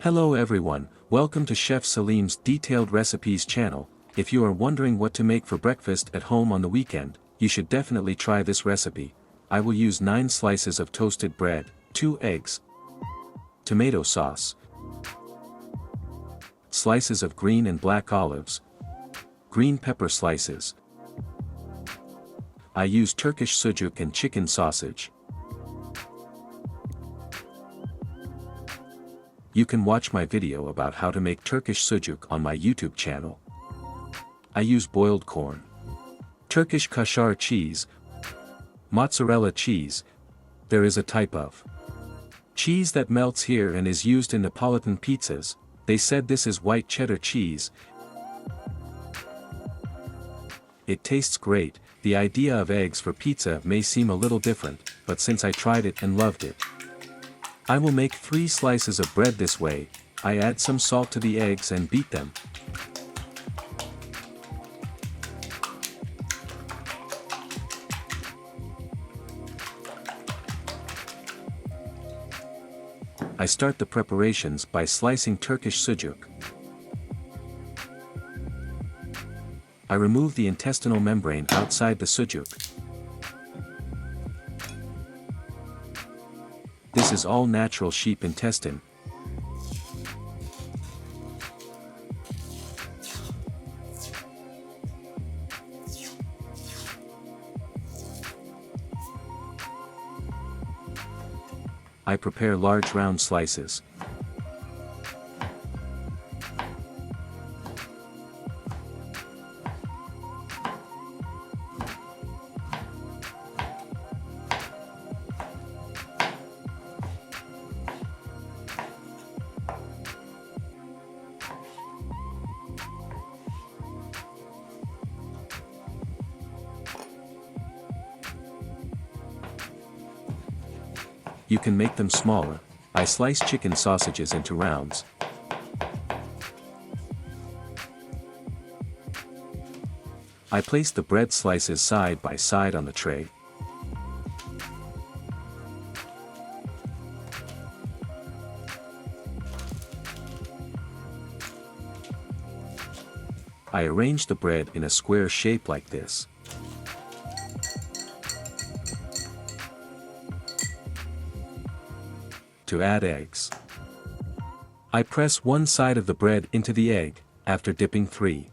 Hello everyone, welcome to Chef Salim's Detailed Recipes channel. If you are wondering what to make for breakfast at home on the weekend, you should definitely try this recipe. I will use 9 slices of toasted bread, 2 eggs, tomato sauce, slices of green and black olives, green pepper slices. I use Turkish sujuk and chicken sausage. You can watch my video about how to make Turkish sujuk on my YouTube channel. I use boiled corn, Turkish kashar cheese, mozzarella cheese. There is a type of cheese that melts here and is used in Nepolitan pizzas. They said this is white cheddar cheese. It tastes great. The idea of eggs for pizza may seem a little different, but since I tried it and loved it, I will make 3 slices of bread this way. I add some salt to the eggs and beat them. I start the preparations by slicing Turkish sujuk. I remove the intestinal membrane outside the sujuk. This is all natural sheep intestine. I prepare large round slices. You can make them smaller. I slice chicken sausages into rounds. I place the bread slices side by side on the tray. I arrange the bread in a square shape like this. To add eggs, I press one side of the bread into the egg, after dipping 3.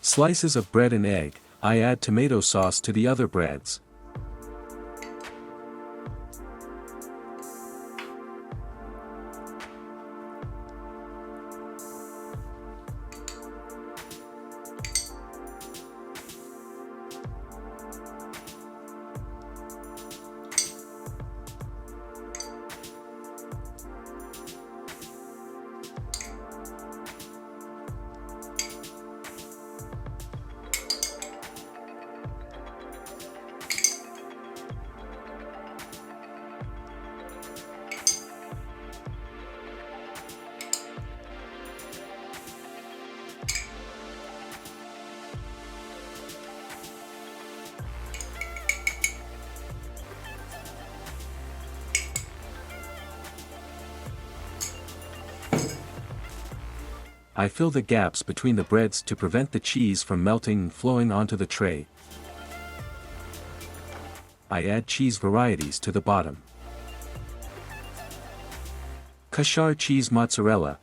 Slices of bread and egg. I add tomato sauce to the other breads. I fill the gaps between the breads to prevent the cheese from melting and flowing onto the tray. I add cheese varieties to the bottom. Kashar cheese mozzarella.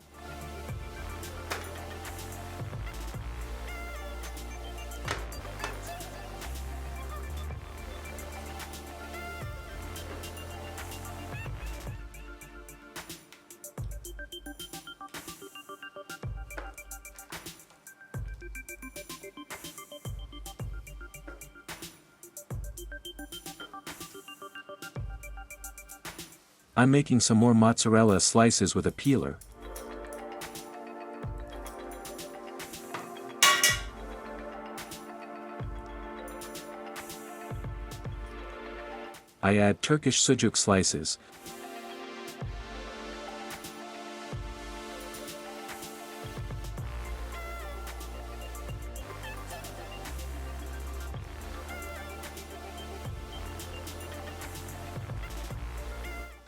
I'm making some more mozzarella slices with a peeler. I add Turkish sujuk slices.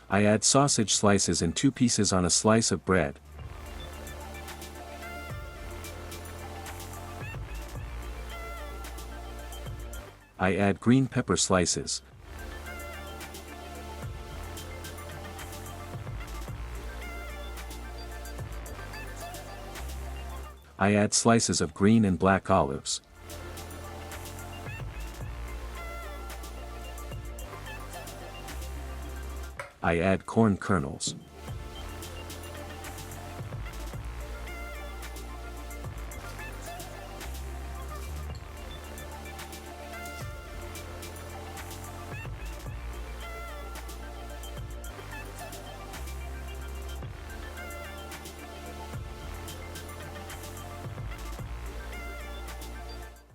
I add sausage slices in 2 pieces on a slice of bread. I add green pepper slices. I add slices of green and black olives. I add corn kernels.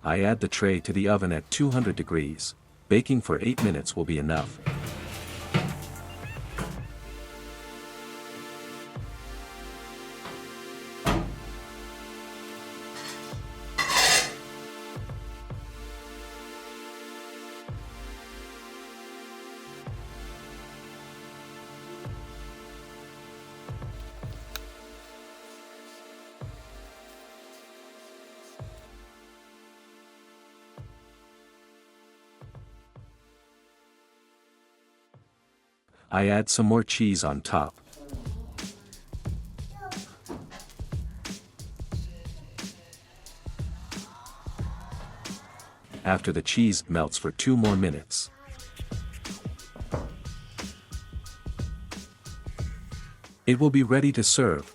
I add the tray to the oven at 200 degrees. Baking for 8 minutes will be enough. I add some more cheese on top. After the cheese melts for 2 more minutes. It will be ready to serve.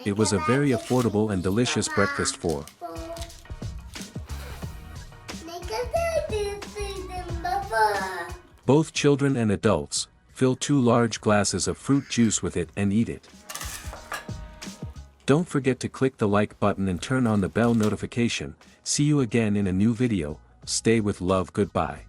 It was a very affordable and delicious breakfast for both children and adults. Fill 2 large glasses of fruit juice with it and eat it. Don't forget to click the like button and turn on the bell notification. See you again in a new video. Stay with love. Goodbye.